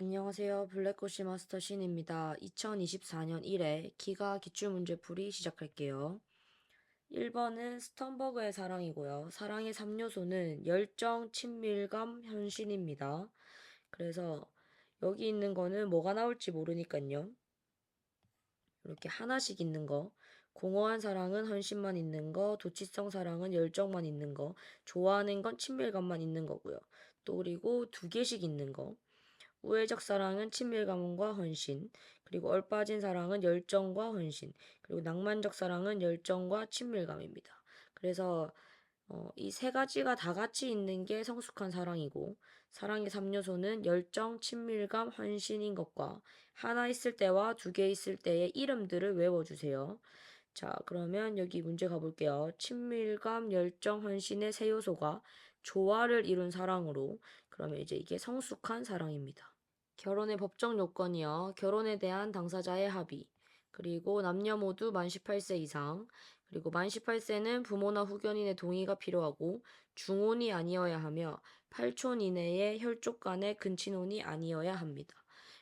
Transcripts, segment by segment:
안녕하세요. 블랙고시 마스터 신입니다. 2024년 1회 기가 기출문제풀이 시작할게요. 1번은 스턴버그의 사랑이고요. 사랑의 3요소는 열정, 친밀감, 현신입니다. 그래서 여기 있는 거는 뭐가 나올지 모르니까요. 이렇게 하나씩 있는 거. 공허한 사랑은 헌신만 있는 거, 도치성 사랑은 열정만 있는 거, 좋아하는 건 친밀감만 있는 거고요. 또 그리고 두 개씩 있는 거. 우애적 사랑은 친밀감과 헌신, 그리고 얼빠진 사랑은 열정과 헌신, 그리고 낭만적 사랑은 열정과 친밀감입니다. 그래서 이 세 가지가 다 같이 있는 게 성숙한 사랑이고, 사랑의 3요소는 열정, 친밀감, 헌신인 것과 하나 있을 때와 두 개 있을 때의 이름들을 외워주세요. 자, 그러면 여기 문제 가볼게요. 친밀감, 열정, 헌신의 세 요소가 조화를 이룬 사랑으로, 그러면 이제 이게 성숙한 사랑입니다. 결혼의 법정 요건이요. 결혼에 대한 당사자의 합의. 그리고 남녀 모두 만 18세 이상. 그리고 만 18세는 부모나 후견인의 동의가 필요하고 중혼이 아니어야 하며 8촌 이내의 혈족 간의 근친혼이 아니어야 합니다.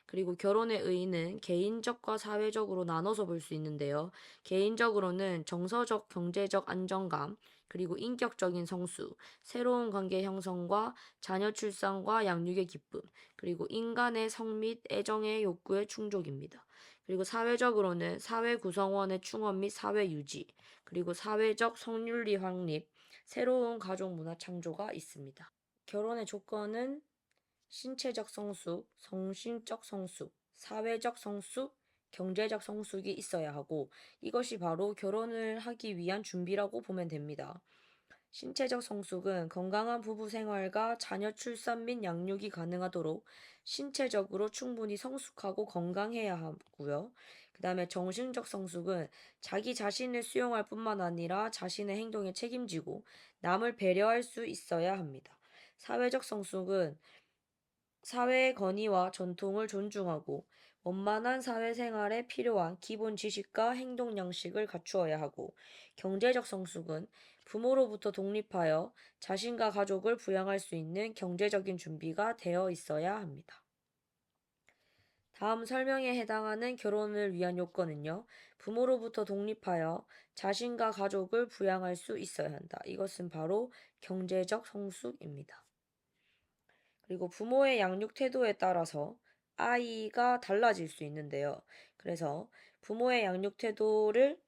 그리고 결혼의 의의는 개인적과 사회적으로 나눠서 볼 수 있는데요. 개인적으로는 정서적, 경제적 안정감, 그리고 인격적인 성수, 새로운 관계 형성과 자녀 출산과 양육의 기쁨, 그리고 인간의 성 및 애정의 욕구의 충족입니다. 그리고 사회적으로는 사회 구성원의 충원 및 사회 유지, 그리고 사회적 성윤리 확립, 새로운 가족 문화 창조가 있습니다. 결혼의 조건은 신체적 성숙, 정신적 성숙, 사회적 성숙, 경제적 성숙이 있어야 하고 이것이 바로 결혼을 하기 위한 준비라고 보면 됩니다. 신체적 성숙은 건강한 부부 생활과 자녀 출산 및 양육이 가능하도록 신체적으로 충분히 성숙하고 건강해야 하고요. 그 다음에 정신적 성숙은 자기 자신을 수용할 뿐만 아니라 자신의 행동에 책임지고 남을 배려할 수 있어야 합니다. 사회적 성숙은 사회의 권위와 전통을 존중하고 원만한 사회생활에 필요한 기본 지식과 행동 양식을 갖추어야 하고 경제적 성숙은 부모로부터 독립하여 자신과 가족을 부양할 수 있는 경제적인 준비가 되어 있어야 합니다. 다음 설명에 해당하는 결혼을 위한 요건은요. 부모로부터 독립하여 자신과 가족을 부양할 수 있어야 한다. 이것은 바로 경제적 성숙입니다. 그리고 부모의 양육 태도에 따라서 아이가 달라질 수 있는데요. 그래서 부모의 양육 태도를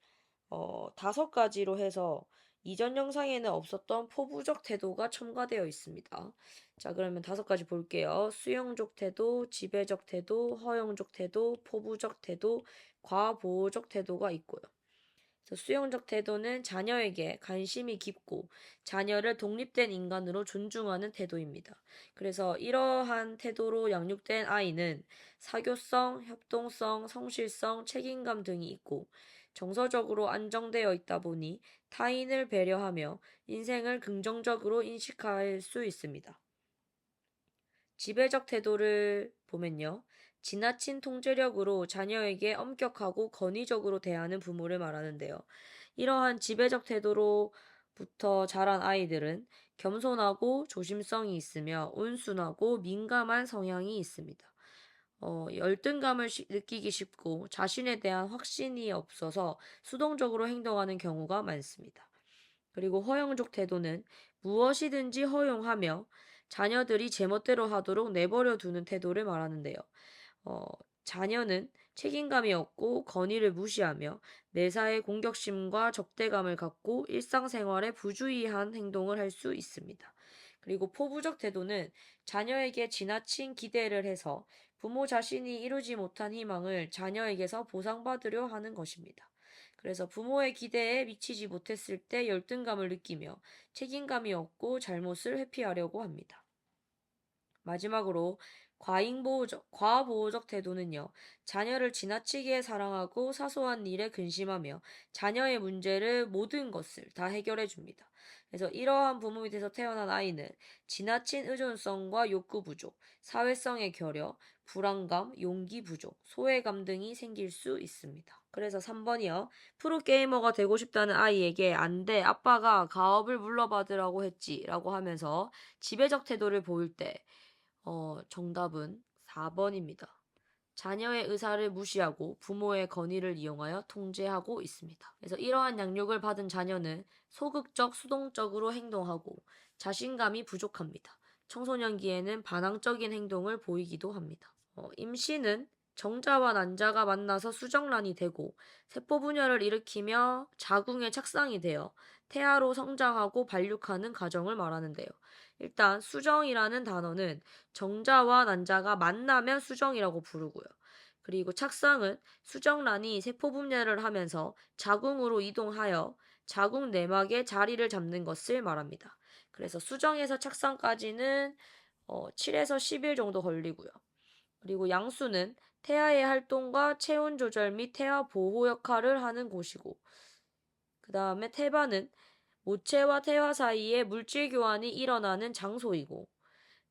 5가지로 해서 이전 영상에는 없었던 포부적 태도가 첨가되어 있습니다. 자, 그러면 5가지 볼게요. 수용적 태도, 지배적 태도, 허용적 태도, 포부적 태도, 과보호적 태도가 있고요. 수용적 태도는 자녀에게 관심이 깊고 자녀를 독립된 인간으로 존중하는 태도입니다. 그래서 이러한 태도로 양육된 아이는 사교성, 협동성, 성실성, 책임감 등이 있고 정서적으로 안정되어 있다 보니 타인을 배려하며 인생을 긍정적으로 인식할 수 있습니다. 지배적 태도를 보면요. 지나친 통제력으로 자녀에게 엄격하고 권위적으로 대하는 부모를 말하는데요. 이러한 지배적 태도로부터 자란 아이들은 겸손하고 조심성이 있으며 온순하고 민감한 성향이 있습니다. 열등감을 느끼기 쉽고 자신에 대한 확신이 없어서 수동적으로 행동하는 경우가 많습니다. 그리고 허용적 태도는 무엇이든지 허용하며 자녀들이 제멋대로 하도록 내버려 두는 태도를 말하는데요. 어, 자녀는 책임감이 없고 권위를 무시하며 매사에 공격심과 적대감을 갖고 일상생활에 부주의한 행동을 할 수 있습니다. 그리고 포부적 태도는 자녀에게 지나친 기대를 해서 부모 자신이 이루지 못한 희망을 자녀에게서 보상받으려 하는 것입니다. 그래서 부모의 기대에 미치지 못했을 때 열등감을 느끼며 책임감이 없고 잘못을 회피하려고 합니다. 마지막으로 과보호적 태도는요, 자녀를 지나치게 사랑하고 사소한 일에 근심하며 자녀의 문제를 모든 것을 다 해결해 줍니다. 그래서 이러한 부모 밑에서 태어난 아이는 지나친 의존성과 욕구 부족, 사회성의 결여, 불안감, 용기 부족, 소외감 등이 생길 수 있습니다. 그래서 3번이요. 프로게이머가 되고 싶다는 아이에게 안 돼, 아빠가 가업을 물러받으라고 했지 라고 하면서 지배적 태도를 보일 때 정답은 4번입니다. 자녀의 의사를 무시하고 부모의 건의를 이용하여 통제하고 있습니다. 그래서 이러한 양육을 받은 자녀는 소극적, 수동적으로 행동하고 자신감이 부족합니다. 청소년기에는 반항적인 행동을 보이기도 합니다. 임신은 정자와 난자가 만나서 수정란이 되고 세포 분열을 일으키며 자궁의 착상이 되어 태아로 성장하고 발육하는 과정을 말하는데요. 일단 수정이라는 단어는 정자와 난자가 만나면 수정이라고 부르고요. 그리고 착상은 수정란이 세포 분열을 하면서 자궁으로 이동하여 자궁 내막에 자리를 잡는 것을 말합니다. 그래서 수정에서 착상까지는 7에서 10일 정도 걸리고요. 그리고 양수는 태아의 활동과 체온 조절 및 태아 보호 역할을 하는 곳이고, 그 다음에 태반은 모체와 태아 사이에 물질 교환이 일어나는 장소이고,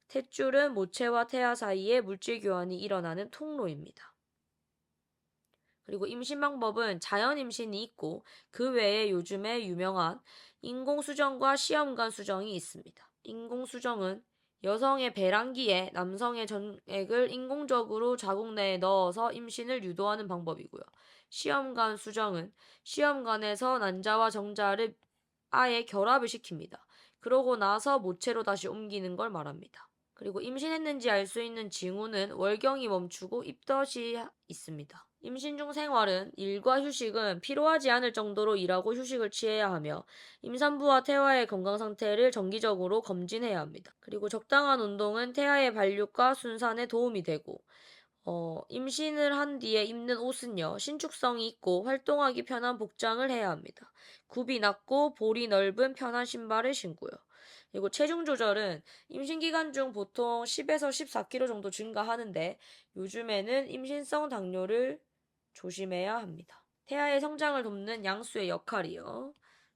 탯줄은 모체와 태아 사이에 물질 교환이 일어나는 통로입니다. 그리고 임신 방법은 자연 임신이 있고 그 외에 요즘에 유명한 인공수정과 시험관 수정이 있습니다. 인공수정은 여성의 배란기에 남성의 전액을 인공적으로 자궁 내에 넣어서 임신을 유도하는 방법이고요. 시험관 수정은 시험관에서 난자와 정자를 아예 결합을 시킵니다. 그러고 나서 모체로 다시 옮기는 걸 말합니다. 그리고 임신했는지 알 수 있는 징후는 월경이 멈추고 입덧이 있습니다. 임신 중 생활은 일과 휴식은 피로하지 않을 정도로 일하고 휴식을 취해야 하며 임산부와 태아의 건강 상태를 정기적으로 검진해야 합니다. 그리고 적당한 운동은 태아의 발육과 순산에 도움이 되고 임신을 한 뒤에 입는 옷은요, 신축성이 있고 활동하기 편한 복장을 해야 합니다. 굽이 낮고 볼이 넓은 편한 신발을 신고요. 그리고 체중 조절은 임신 기간 중 보통 10에서 14kg 정도 증가하는데 요즘에는 임신성 당뇨를 조심해야 합니다. 태아의 성장을 돕는 양수의 역할이요.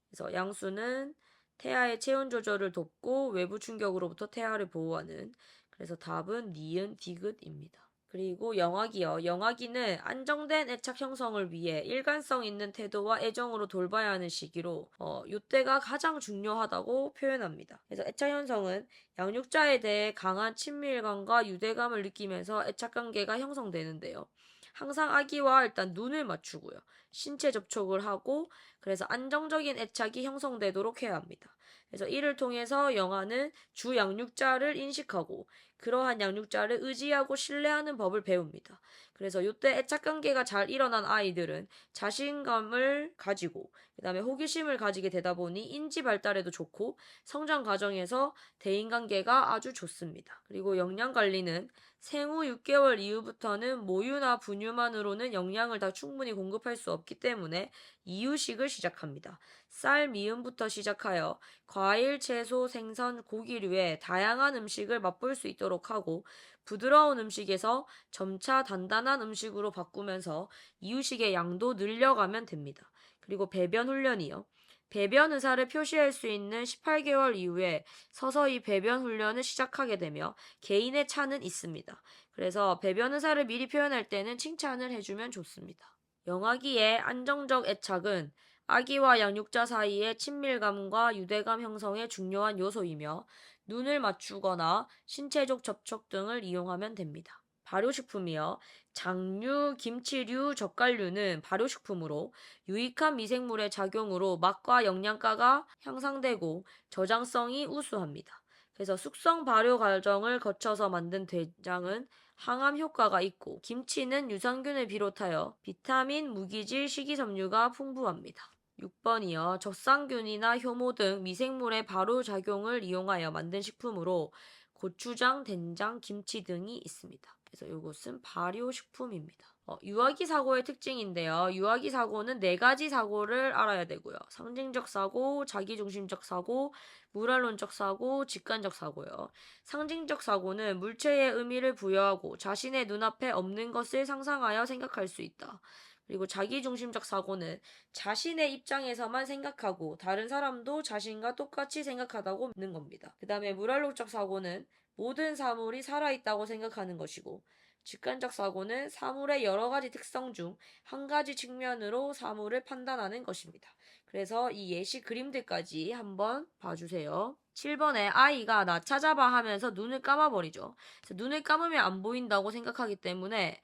그래서 양수는 태아의 체온 조절을 돕고 외부 충격으로부터 태아를 보호하는, 그래서 답은 니은 디귿입니다. 그리고 영아기요. 영아기는 안정된 애착 형성을 위해 일관성 있는 태도와 애정으로 돌봐야 하는 시기로 이때가 가장 중요하다고 표현합니다. 그래서 애착 형성은 양육자에 대해 강한 친밀감과 유대감을 느끼면서 애착 관계가 형성되는데요. 항상 아기와 일단 눈을 맞추고요. 신체 접촉을 하고 그래서 안정적인 애착이 형성되도록 해야 합니다. 그래서 이를 통해서 영아는 주 양육자를 인식하고 그러한 양육자를 의지하고 신뢰하는 법을 배웁니다. 그래서 이때 애착 관계가 잘 일어난 아이들은 자신감을 가지고 그다음에 호기심을 가지게 되다 보니 인지 발달에도 좋고 성장 과정에서 대인 관계가 아주 좋습니다. 그리고 영양 관리는 생후 6개월 이후부터는 모유나 분유만으로는 영양을 다 충분히 공급할 수 없기 때문에 이유식을 시작합니다. 쌀, 미음부터 시작하여 과일, 채소, 생선, 고기류의 다양한 음식을 맛볼 수 있도록 하고 부드러운 음식에서 점차 단단한 음식으로 바꾸면서 이유식의 양도 늘려가면 됩니다. 그리고 배변 훈련이요. 배변 의사를 표시할 수 있는 18개월 이후에 서서히 배변 훈련을 시작하게 되며 개인의 차는 있습니다. 그래서 배변 의사를 미리 표현할 때는 칭찬을 해주면 좋습니다. 영아기의 안정적 애착은 아기와 양육자 사이의 친밀감과 유대감 형성에 중요한 요소이며 눈을 맞추거나 신체적 접촉 등을 이용하면 됩니다. 발효식품이요. 장류, 김치류, 젓갈류는 발효식품으로 유익한 미생물의 작용으로 맛과 영양가가 향상되고 저장성이 우수합니다. 그래서 숙성 발효 과정을 거쳐서 만든 된장은 항암 효과가 있고 김치는 유산균을 비롯하여 비타민, 무기질, 식이섬유가 풍부합니다. 6번이요. 적상균이나 효모 등 미생물의 발효작용을 이용하여 만든 식품으로 고추장, 된장, 김치 등이 있습니다. 그래서 이것은 발효식품입니다. 유아기 사고의 특징인데요. 유아기 사고는 네 가지 사고를 알아야 되고요. 상징적 사고, 자기중심적 사고, 물화론적 사고, 직관적 사고요. 상징적 사고는 물체의 의미를 부여하고 자신의 눈앞에 없는 것을 상상하여 생각할 수 있다. 그리고 자기중심적 사고는 자신의 입장에서만 생각하고 다른 사람도 자신과 똑같이 생각하다고 믿는 겁니다. 그 다음에 물활론적 사고는 모든 사물이 살아있다고 생각하는 것이고 직관적 사고는 사물의 여러 가지 특성 중 한 가지 측면으로 사물을 판단하는 것입니다. 그래서 이 예시 그림들까지 한번 봐주세요. 7번에 아이가 나 찾아봐 하면서 눈을 감아버리죠. 그래서 눈을 감으면 안 보인다고 생각하기 때문에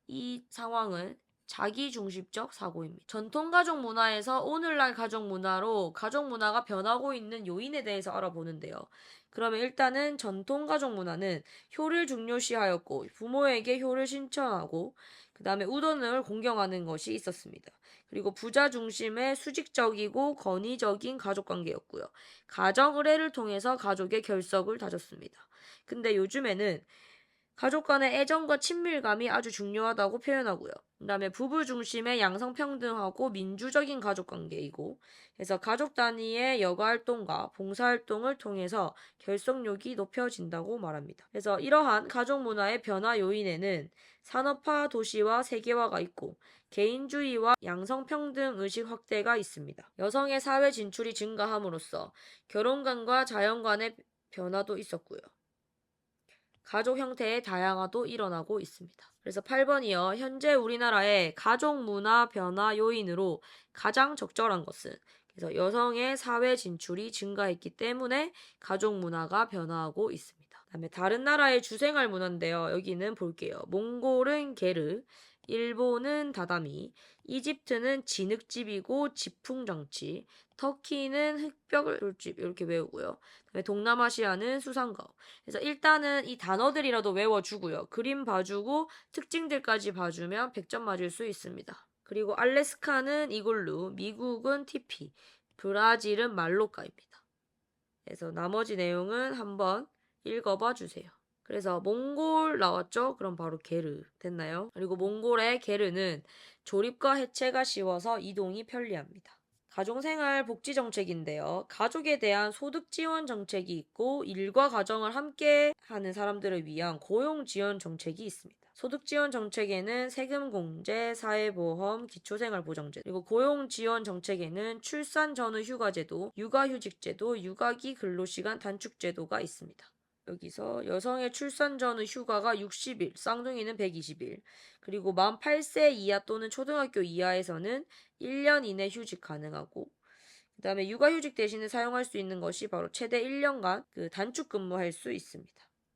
이 상황은 자기중심적 사고입니다. 전통가족 문화에서 오늘날 가족 문화로 가족 문화가 변하고 있는 요인에 대해서 알아보는데요. 그러면 일단은 전통가족 문화는 효를 중요시하였고 부모에게 효를 신청하고 그 다음에 우돈을 공경하는 것이 있었습니다. 그리고 부자 중심의 수직적이고 권위적인 가족관계였고요. 가정 의례를 통해서 가족의 결석을 다졌습니다. 근데 요즘에는 가족 간의 애정과 친밀감이 아주 중요하다고 표현하고요. 그다음에 부부 중심의 양성평등하고 민주적인 가족관계이고, 그래서 가족 단위의 여가활동과 봉사활동을 통해서 결속력이 높여진다고 말합니다. 그래서 이러한 가족 문화의 변화 요인에는 산업화 도시와 세계화가 있고, 개인주의와 양성평등 의식 확대가 있습니다. 여성의 사회 진출이 증가함으로써 결혼관과 자연관의 변화도 있었고요. 가족 형태의 다양화도 일어나고 있습니다. 그래서 8번이요. 현재 우리나라의 가족 문화 변화 요인으로 가장 적절한 것은 그래서 여성의 사회 진출이 증가했기 때문에 가족 문화가 변화하고 있습니다. 그다음에 다른 나라의 주생활 문화인데요. 여기는 볼게요. 몽골은 게르, 일본은 다다미, 이집트는 진흙집이고 지풍장치, 터키는 흙벽돌집 이렇게 외우고요. 그다음에 동남아시아는 수상가오. 그래서 일단은 이 단어들이라도 외워주고요. 그림 봐주고 특징들까지 봐주면 100점 맞을 수 있습니다. 그리고 알래스카는 이글루, 미국은 티피, 브라질은 말로카입니다. 그래서 나머지 내용은 한번 읽어봐 주세요. 그래서 몽골 나왔죠? 그럼 바로 게르 됐나요? 그리고 몽골의 게르는 조립과 해체가 쉬워서 이동이 편리합니다. 가정생활 복지 정책인데요. 가족에 대한 소득 지원 정책이 있고 일과 가정을 함께 하는 사람들을 위한 고용 지원 정책이 있습니다. 소득 지원 정책에는 세금 공제, 사회보험, 기초생활보장제, 그리고 고용 지원 정책에는 출산 전후 휴가제도, 육아휴직제도, 육아기 근로시간 단축제도가 있습니다. 여기서 여성의 출산 전후 휴가가 60일, 쌍둥이는 120일, 그리고 만 8세 이하 또는 초등학교 이하에서는 1년 이내 휴직 가능하고, 그 다음에 육아휴직 대신에 사용할 수 있는 것이 바로 최대 1년간 단축 근무할 수 있습니다.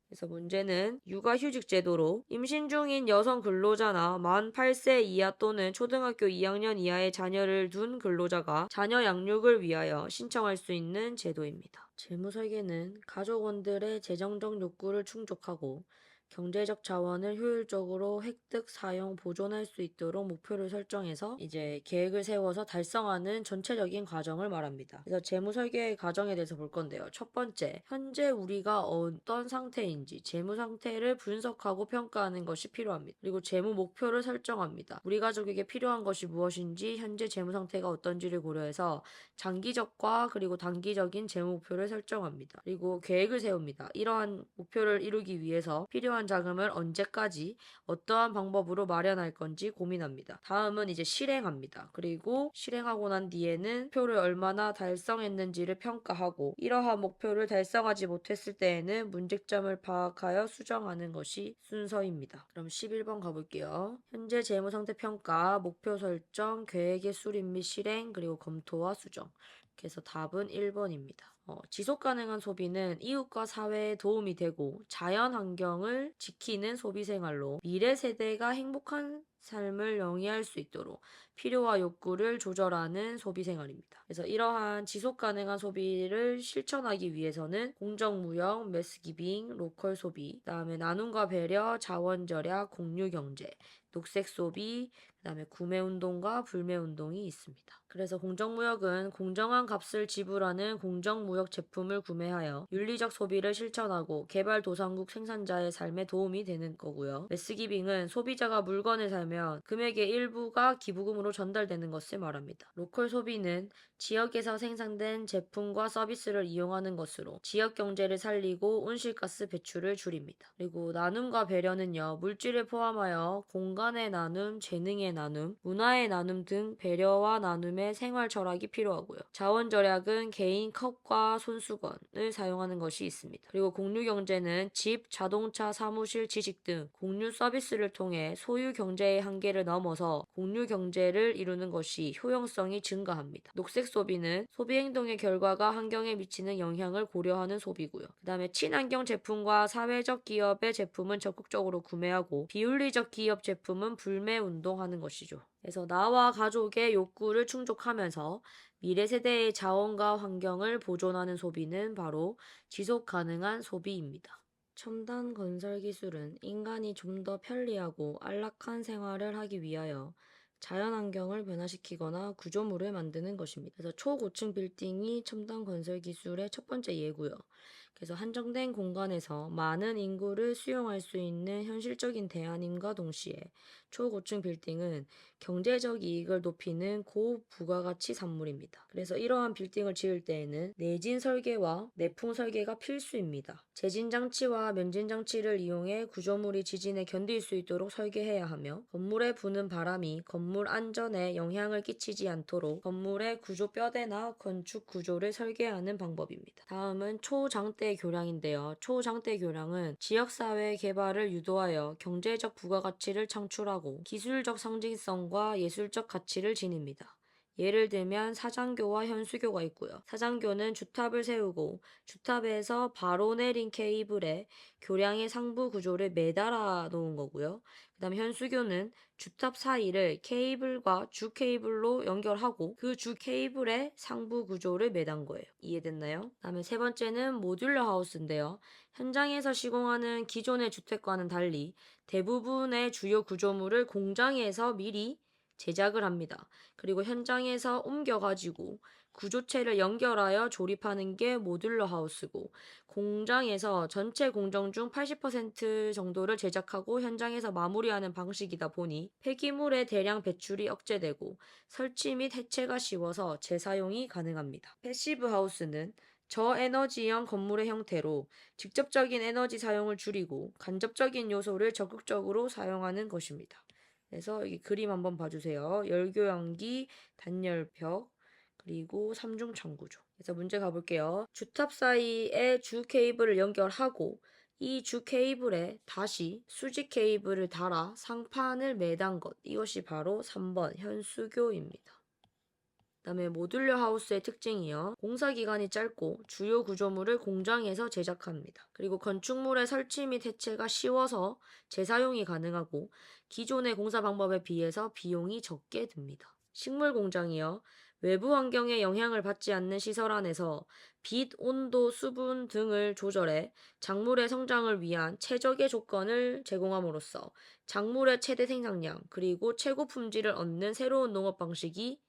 그래서 문제는 육아휴직 제도로 임신 중인 여성 근로자나 만 8세 이하 또는 초등학교 2학년 이하의 자녀를 둔 근로자가 자녀 양육을 위하여 신청할 수 있는 제도입니다. 재무 설계는 가족원들의 재정적 욕구를 충족하고 경제적 자원을 효율적으로 획득, 사용, 보존할 수 있도록 목표를 설정해서 이제 계획을 세워서 달성하는 전체적인 과정을 말합니다. 그래서 재무 설계의 과정에 대해서 볼 건데요. 첫 번째, 현재 우리가 어떤 상태인지 재무 상태를 분석하고 평가하는 것이 필요합니다. 그리고 재무 목표를 설정합니다. 우리 가족에게 필요한 것이 무엇인지, 현재 재무 상태가 어떤지를 고려해서 장기적과 그리고 단기적인 재무 목표를 설정합니다. 그리고 계획을 세웁니다. 이러한 목표를 이루기 위해서 필요한 자금을 언제까지 어떠한 방법으로 마련할 건지 고민합니다. 다음은 이제 실행합니다. 그리고 실행하고 난 뒤에는 목표를 얼마나 달성했는지를 평가하고 이러한 목표를 달성하지 못했을 때에는 문제점을 파악하여 수정하는 것이 순서입니다. 그럼 11번 가볼게요. 현재 재무 상태 평가, 목표 설정, 계획의 수립 및 실행, 그리고 검토와 수정. 그래서 답은 1번입니다. 지속 가능한 소비는 이웃과 사회에 도움이 되고 자연 환경을 지키는 소비 생활로 미래 세대가 행복한 삶을 영위할 수 있도록 필요와 욕구를 조절하는 소비 생활입니다. 그래서 이러한 지속 가능한 소비를 실천하기 위해서는 공정무역, 매스기빙, 로컬 소비, 그다음에 나눔과 배려, 자원 절약, 공유 경제, 녹색 소비, 그다음에 구매 운동과 불매 운동이 있습니다. 그래서 공정무역은 공정한 값을 지불하는 공정무역 제품을 구매하여 윤리적 소비를 실천하고 개발도상국 생산자의 삶에 도움이 되는 거고요. 매스기빙은 소비자가 물건을 사면 금액의 일부가 기부금으로 전달되는 것을 말합니다. 로컬 소비는 지역에서 생산된 제품과 서비스를 이용하는 것으로 지역 경제를 살리고 온실가스 배출을 줄입니다. 그리고 나눔과 배려는요, 물질을 포함하여 공간의 나눔, 재능의 나눔, 문화의 나눔 등 배려와 나눔의 생활 철학이 필요하고요. 자원 절약은 개인 컵과 손수건을 사용하는 것이 있습니다. 그리고 공유 경제는 집, 자동차, 사무실, 지식 등 공유 서비스를 통해 소유 경제의 한계를 넘어서 공유 경제를 이루는 것이 효용성이 증가합니다. 녹색 소비액 소비는 소비 행동의 결과가 환경에 미치는 영향을 고려하는 소비고요. 그 다음에 친환경 제품과 사회적 기업의 제품은 적극적으로 구매하고 비윤리적 기업 제품은 불매 운동하는 것이죠. 그래서 나와 가족의 욕구를 충족하면서 미래 세대의 자원과 환경을 보존하는 소비는 바로 지속 가능한 소비입니다. 첨단 건설 기술은 인간이 좀 더 편리하고 안락한 생활을 하기 위하여 자연환경을 변화시키거나 구조물을 만드는 것입니다. 그래서 초고층 빌딩이 첨단 건설 기술의 첫 번째 예고요. 그래서 한정된 공간에서 많은 인구를 수용할 수 있는 현실적인 대안임과 동시에 초고층 빌딩은 경제적 이익을 높이는 고부가가치 산물입니다. 그래서 이러한 빌딩을 지을 때에는 내진 설계와 내풍 설계가 필수입니다. 재진 장치와 면진 장치를 이용해 구조물이 지진에 견딜 수 있도록 설계해야 하며 건물에 부는 바람이 건물 안전에 영향을 끼치지 않도록 건물의 구조 뼈대나 건축 구조를 설계하는 방법입니다. 다음은 초장대 교량인데요. 초장대 교량은 지역사회 개발을 유도하여 경제적 부가가치를 창출하고 기술적 상징성과 예술적 가치를 지닙니다. 예를 들면 사장교와 현수교가 있고요. 사장교는 주탑을 세우고 주탑에서 바로 내린 케이블에 교량의 상부 구조를 매달아 놓은 거고요. 그 다음 현수교는 주탑 사이를 케이블과 주 케이블로 연결하고 그 주 케이블의 상부 구조를 매단 거예요. 이해됐나요? 그 다음에 세 번째는 모듈러 하우스인데요. 현장에서 시공하는 기존의 주택과는 달리 대부분의 주요 구조물을 공장에서 미리 제작을 합니다. 그리고 현장에서 옮겨가지고 구조체를 연결하여 조립하는 게 모듈러 하우스고 공장에서 전체 공정 중 80% 정도를 제작하고 현장에서 마무리하는 방식이다 보니 폐기물의 대량 배출이 억제되고 설치 및 해체가 쉬워서 재사용이 가능합니다. 패시브 하우스는 저에너지형 건물의 형태로 직접적인 에너지 사용을 줄이고 간접적인 요소를 적극적으로 사용하는 것입니다. 그래서 여기 그림 한번 봐주세요. 열교연기, 단열벽, 그리고 삼중 창구조. 그래서 문제 가볼게요. 주탑 사이에 주 케이블을 연결하고 이 주 케이블에 다시 수직 케이블을 달아 상판을 매단 것. 이것이 바로 3번 현수교입니다. 그다음에 모듈러 하우스의 특징이요. 공사 기간이 짧고 주요 구조물을 공장에서 제작합니다. 그리고 건축물의 설치 및 해체가 쉬워서 재사용이 가능하고 기존의 공사 방법에 비해서 비용이 적게 듭니다. 식물 공장이요. 외부 환경에 영향을 받지 않는 시설 안에서 빛, 온도, 수분 등을 조절해 작물의 성장을 위한 최적의 조건을 제공함으로써 작물의 최대 생산량 그리고 최고 품질을 얻는 새로운 농업 방식이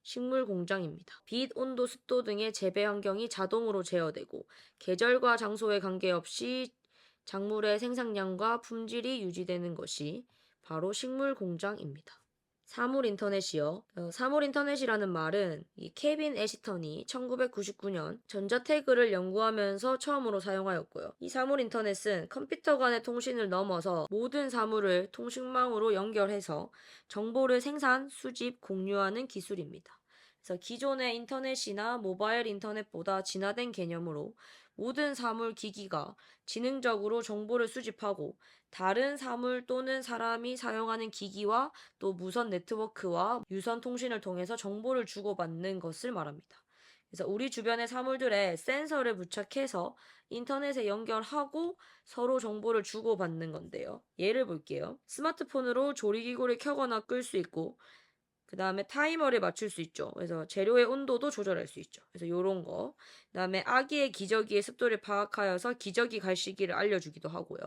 식물 공장입니다. 빛, 온도, 습도 등의 재배 환경이 자동으로 제어되고 계절과 장소에 관계없이 작물의 생산량과 품질이 유지되는 것이 바로 식물 공장입니다. 사물 인터넷이요. 사물 인터넷이라는 말은 이 케빈 애시턴이 1999년 전자태그를 연구하면서 처음으로 사용하였고요. 이 사물 인터넷은 컴퓨터 간의 통신을 넘어서 모든 사물을 통신망으로 연결해서 정보를 생산, 수집, 공유하는 기술입니다. 그래서 기존의 인터넷이나 모바일 인터넷보다 진화된 개념으로 모든 사물 기기가 지능적으로 정보를 수집하고 다른 사물 또는 사람이 사용하는 기기와 또 무선 네트워크와 유선 통신을 통해서 정보를 주고받는 것을 말합니다. 그래서 우리 주변의 사물들에 센서를 부착해서 인터넷에 연결하고 서로 정보를 주고받는 건데요. 예를 볼게요. 스마트폰으로 조리기구를 켜거나 끌 수 있고 그 다음에 타이머를 맞출 수 있죠. 그래서 재료의 온도도 조절할 수 있죠. 그래서 요런 거. 그 다음에 아기의 기저귀의 습도를 파악하여서 기저귀 갈 시기를 알려주기도 하고요.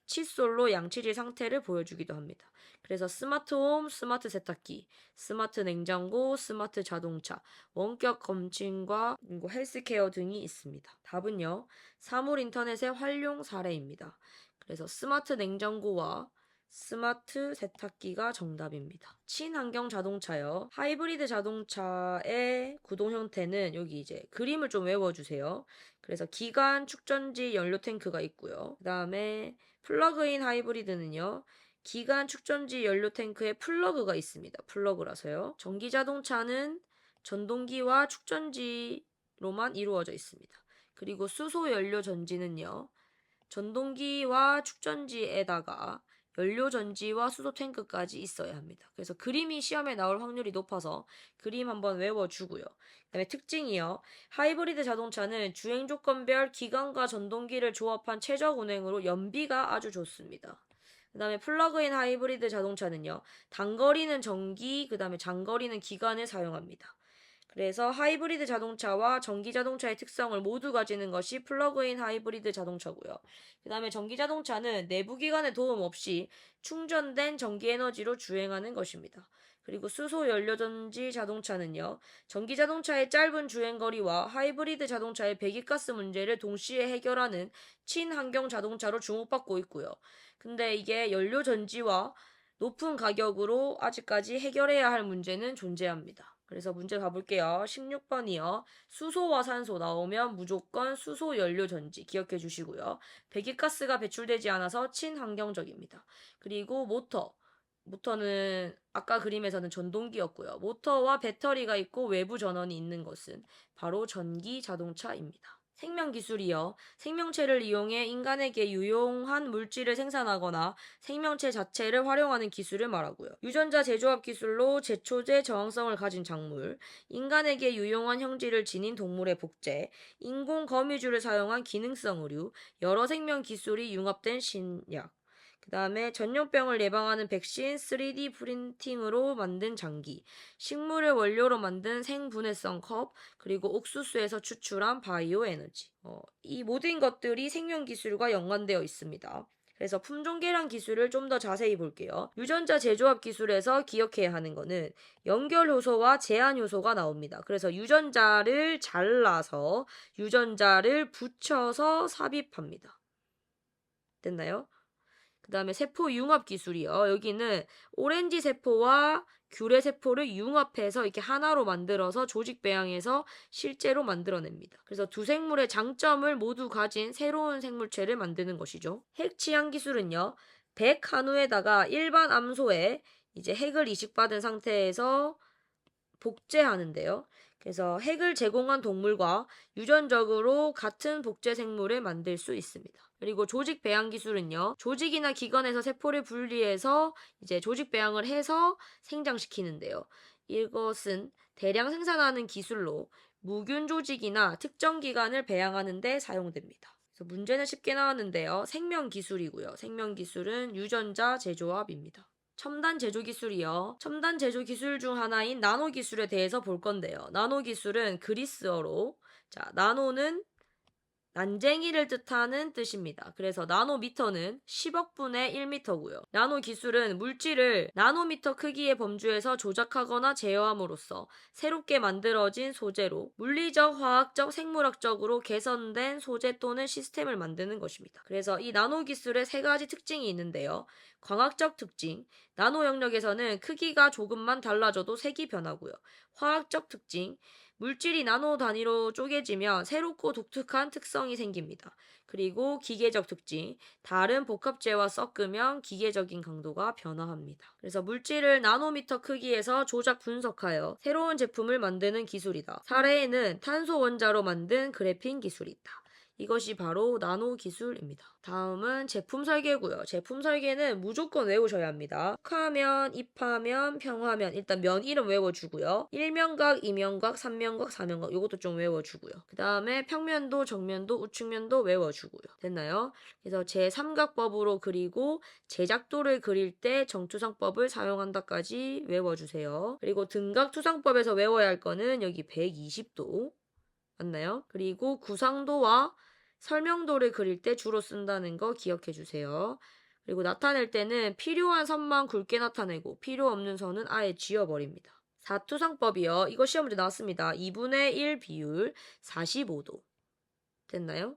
칫솔로 양치질 상태를 보여주기도 합니다. 그래서 스마트홈, 스마트 세탁기, 스마트 냉장고, 스마트 자동차, 원격 검침과 그리고 헬스케어 등이 있습니다. 답은요. 사물 인터넷의 활용 사례입니다. 그래서 스마트 냉장고와 스마트 세탁기가 정답입니다. 친환경 자동차요. 하이브리드 자동차의 구동 형태는 여기 이제 그림을 좀 외워주세요. 그래서 기관 축전지 연료 탱크가 있고요. 그 다음에 플러그인 하이브리드는요. 기관 축전지 연료 탱크에 플러그가 있습니다. 플러그라서요. 전기 자동차는 전동기와 축전지로만 이루어져 있습니다. 그리고 수소 연료 전지는요. 전동기와 축전지에다가 연료전지와 수소 탱크까지 있어야 합니다. 그래서 그림이 시험에 나올 확률이 높아서 그림 한번 외워주고요. 그다음에 특징이요. 하이브리드 자동차는 주행 조건별 기관과 전동기를 조합한 최적 운행으로 연비가 아주 좋습니다. 그다음에 플러그인 하이브리드 자동차는요. 단거리는 전기, 그다음에 장거리는 기관을 사용합니다. 그래서 하이브리드 자동차와 전기 자동차의 특성을 모두 가지는 것이 플러그인 하이브리드 자동차고요. 그 다음에 전기 자동차는 내부 기관의 도움 없이 충전된 전기 에너지로 주행하는 것입니다. 그리고 수소 연료전지 자동차는요. 전기 자동차의 짧은 주행거리와 하이브리드 자동차의 배기가스 문제를 동시에 해결하는 친환경 자동차로 주목받고 있고요. 근데 이게 연료전지와 높은 가격으로 아직까지 해결해야 할 문제는 존재합니다. 그래서 문제 가볼게요. 16번이요. 수소와 산소 나오면 무조건 수소 연료 전지 기억해 주시고요. 배기가스가 배출되지 않아서 친환경적입니다. 그리고 모터는 아까 그림에서는 전동기였고요. 모터와 배터리가 있고 외부 전원이 있는 것은 바로 전기 자동차입니다. 생명기술이요. 생명체를 이용해 인간에게 유용한 물질을 생산하거나 생명체 자체를 활용하는 기술을 말하고요. 유전자 재조합 기술로 제초제 저항성을 가진 작물, 인간에게 유용한 형질을 지닌 동물의 복제, 인공 거미줄을 사용한 기능성 의류, 여러 생명 기술이 융합된 신약, 그 다음에 전염병을 예방하는 백신, 3D 프린팅으로 만든 장기, 식물을 원료로 만든 생분해성 컵, 그리고 옥수수에서 추출한 바이오 에너지. 이 모든 것들이 생명 기술과 연관되어 있습니다. 그래서 품종 계량 기술을 좀 더 자세히 볼게요. 유전자 재조합 기술에서 기억해야 하는 거는 연결 효소와 제한 효소가 나옵니다. 그래서 유전자를 잘라서 유전자를 붙여서 삽입합니다. 됐나요? 그 다음에 세포 융합 기술이요. 여기는 오렌지 세포와 귤의 세포를 융합해서 이렇게 하나로 만들어서 조직 배양해서 실제로 만들어냅니다. 그래서 두 생물의 장점을 모두 가진 새로운 생물체를 만드는 것이죠. 핵 취향 기술은요. 100 한우에다가 일반 암소에 이제 핵을 이식받은 상태에서 복제하는데요. 그래서 핵을 제공한 동물과 유전적으로 같은 복제 생물을 만들 수 있습니다. 그리고 조직 배양 기술은요. 조직이나 기관에서 세포를 분리해서 이제 조직 배양을 해서 생장시키는데요. 이것은 대량 생산하는 기술로 무균 조직이나 특정 기관을 배양하는 데 사용됩니다. 그래서 문제는 쉽게 나왔는데요. 생명 기술이고요. 생명 기술은 유전자 재조합입니다. 첨단 제조 기술이요. 첨단 제조 기술 중 하나인 나노 기술에 대해서 볼 건데요. 나노 기술은 그리스어로 나노는 난쟁이를 뜻하는 뜻입니다. 그래서 나노미터는 10억분의 1미터고요. 나노 기술은 물질을 나노미터 크기의 범주에서 조작하거나 제어함으로써 새롭게 만들어진 소재로 물리적, 화학적, 생물학적으로 개선된 소재 또는 시스템을 만드는 것입니다. 그래서 이 나노 기술의 세 가지 특징이 있는데요. 광학적 특징, 나노 영역에서는 크기가 조금만 달라져도 색이 변하고요. 화학적 특징, 물질이 나노 단위로 쪼개지면 새롭고 독특한 특성이 생깁니다. 그리고 기계적 특징, 다른 복합재와 섞으면 기계적인 강도가 변화합니다. 그래서 물질을 나노미터 크기에서 조작 분석하여 새로운 제품을 만드는 기술이다. 사례에는 탄소 원자로 만든 그래핀 기술이 있다. 이것이 바로 나노 기술입니다. 다음은 제품 설계고요. 제품 설계는 무조건 외우셔야 합니다. 흑화면, 입화면, 평화면 일단 면 이름 외워주고요. 1면각, 2면각, 3면각, 4면각 이것도 좀 외워주고요. 그 다음에 평면도, 정면도, 우측면도 외워주고요. 됐나요? 그래서 제3각법으로 그리고 제작도를 그릴 때 정투상법을 사용한다까지 외워주세요. 그리고 등각투상법에서 외워야 할 거는 여기 120도 맞나요? 그리고 구상도와 설명도를 그릴 때 주로 쓴다는 거 기억해 주세요. 그리고 나타낼 때는 필요한 선만 굵게 나타내고 필요 없는 선은 아예 지워버립니다. 사투상법이요. 이거 시험 문제 나왔습니다. 2분의 1 비율 45도. 됐나요?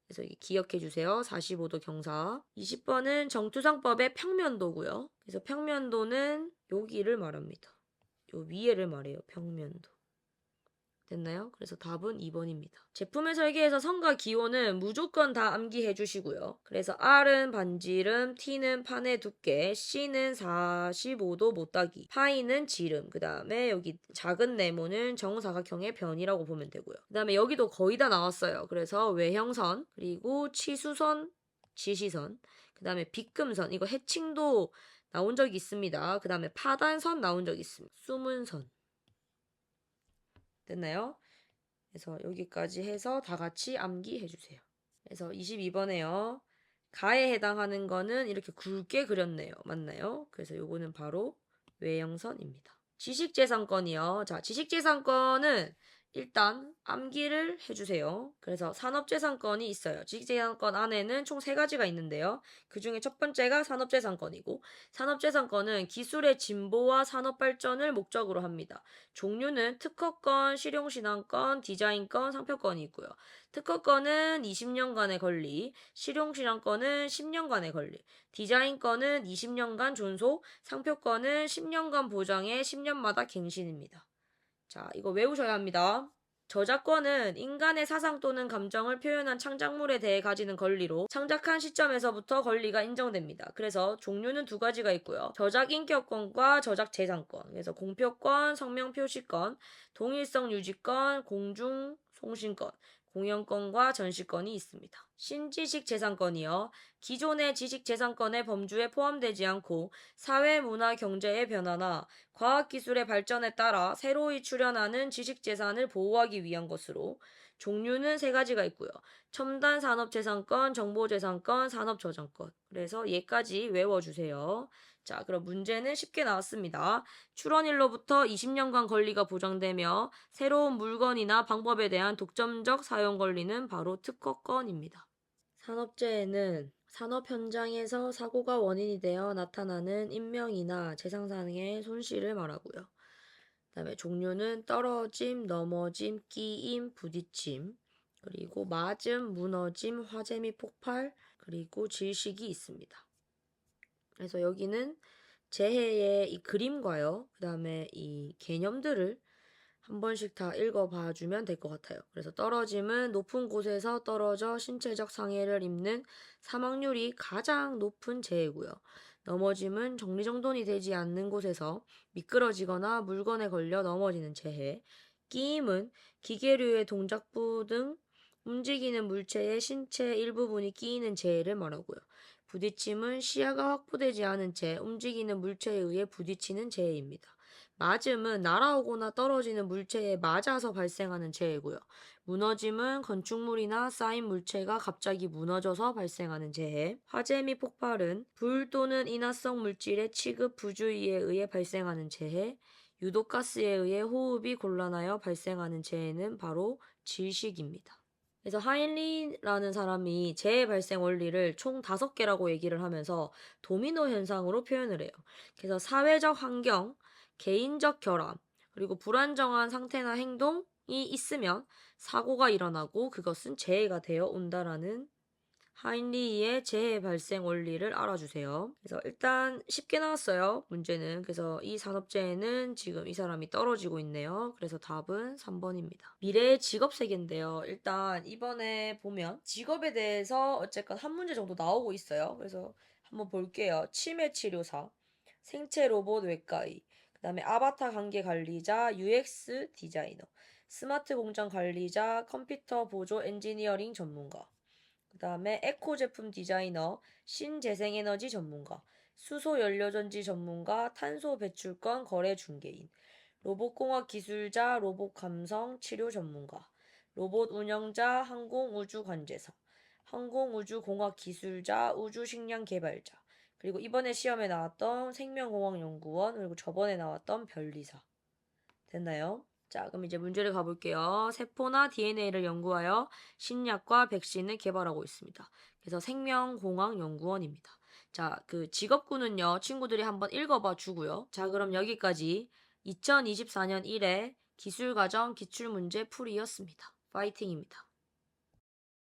그래서 기억해 주세요. 45도 경사. 20번은 정투상법의 평면도고요. 그래서 평면도는 여기를 말합니다. 요 위에를 말해요. 평면도. 됐나요? 그래서 답은 2번입니다. 제품의 설계에서 선과 기호는 무조건 다 암기해 주시고요. 그래서 R은 반지름, T는 판의 두께, C는 45도 못따기, 파이는 지름, 그 다음에 여기 작은 네모는 정사각형의 변이라고 보면 되고요. 그 다음에 여기도 거의 다 나왔어요. 그래서 외형선, 그리고 치수선, 지시선, 그 다음에 빗금선, 이거 해칭도 나온 적이 있습니다. 그 다음에 파단선 나온 적이 있습니다. 수문선. 됐나요? 그래서 여기까지 해서 다 같이 암기해 주세요. 그래서 22번에요. 가에 해당하는 거는 이렇게 굵게 그렸네요. 맞나요? 그래서 요거는 바로 외형선입니다. 지식재산권이요. 자, 지식재산권은 일단 암기를 해주세요. 그래서 산업재산권이 있어요. 지식재산권 안에는 총 3가지가 있는데요. 그 중에 첫 번째가 산업재산권이고, 산업재산권은 기술의 진보와 산업발전을 목적으로 합니다. 종류는 특허권, 실용신앙권, 디자인권, 상표권이 있고요. 특허권은 20년간의 권리, 실용신앙권은 10년간의 권리, 디자인권은 20년간 존속, 상표권은 10년간 보장에 10년마다 갱신입니다. 자, 이거 외우셔야 합니다. 저작권은 인간의 사상 또는 감정을 표현한 창작물에 대해 가지는 권리로 창작한 시점에서부터 권리가 인정됩니다. 그래서 종류는 2가지가 있고요. 저작인격권과 저작재산권, 그래서 공표권, 성명표시권, 동일성 유지권, 공중송신권, 공연권과 전시권이 있습니다. 신지식재산권이요. 기존의 지식재산권의 범주에 포함되지 않고 사회, 문화, 경제의 변화나 과학기술의 발전에 따라 새로이 출현하는 지식재산을 보호하기 위한 것으로 종류는 3가지가 있고요. 첨단 산업재산권, 정보재산권, 산업저작권. 그래서 얘까지 외워주세요. 자, 그럼 문제는 쉽게 나왔습니다. 출원일로부터 20년간 권리가 보장되며 새로운 물건이나 방법에 대한 독점적 사용 권리는 바로 특허권입니다. 산업재해는 산업 현장에서 사고가 원인이 되어 나타나는 인명이나 재산상의 손실을 말하고요. 그다음에 종류는 떨어짐, 넘어짐, 끼임, 부딪힘, 그리고 맞음, 무너짐, 화재 및 폭발, 그리고 질식이 있습니다. 그래서 여기는 재해의 이 그림과요, 그 다음에 이 개념들을 한 번씩 다 읽어봐 주면 될 것 같아요. 그래서 떨어짐은 높은 곳에서 떨어져 신체적 상해를 입는 사망률이 가장 높은 재해고요. 넘어짐은 정리정돈이 되지 않는 곳에서 미끄러지거나 물건에 걸려 넘어지는 재해. 끼임은 기계류의 동작부 등 움직이는 물체의 신체 일부분이 끼이는 재해를 말하고요. 부딪힘은 시야가 확보되지 않은 채 움직이는 물체에 의해 부딪히는 재해입니다. 맞음은 날아오거나 떨어지는 물체에 맞아서 발생하는 재해고요. 무너짐은 건축물이나 쌓인 물체가 갑자기 무너져서 발생하는 재해. 화재 및 폭발은 불 또는 인화성 물질의 취급 부주의에 의해 발생하는 재해. 유독가스에 의해 호흡이 곤란하여 발생하는 재해는 바로 질식입니다. 그래서 하인리라는 사람이 재해 발생 원리를 총 5개라고 얘기를 하면서 도미노 현상으로 표현을 해요. 그래서 사회적 환경, 개인적 결함, 그리고 불안정한 상태나 행동이 있으면 사고가 일어나고 그것은 재해가 되어 온다라는 하인리히의 재해 발생 원리를 알아주세요. 그래서 일단 쉽게 나왔어요. 문제는. 그래서 이 산업재해는 지금 이 사람이 떨어지고 있네요. 그래서 답은 3번입니다. 미래의 직업 세계인데요. 일단 이번에 보면 직업에 대해서 어쨌건 한 문제 정도 나오고 있어요. 그래서 한번 볼게요. 치매 치료사, 생체 로봇 외과의, 그 다음에 아바타 관계 관리자, UX 디자이너, 스마트 공장 관리자, 컴퓨터 보조 엔지니어링 전문가, 그 다음에 에코 제품 디자이너, 신재생에너지 전문가, 수소 연료전지 전문가, 탄소 배출권 거래 중개인, 로봇공학 기술자, 로봇 감성 치료 전문가, 로봇 운영자, 항공우주 관제사, 항공우주공학 기술자, 우주식량 개발자, 그리고 이번에 시험에 나왔던 생명공학연구원, 그리고 저번에 나왔던 변리사. 됐나요? 자, 그럼 이제 문제를 가볼게요. 세포나 DNA를 연구하여 신약과 백신을 개발하고 있습니다. 그래서 생명공학연구원입니다. 자, 그 직업군은요, 친구들이 한번 읽어봐 주고요. 자, 그럼 여기까지 2024년 1회 기술과정 기출문제 풀이였습니다. 파이팅입니다.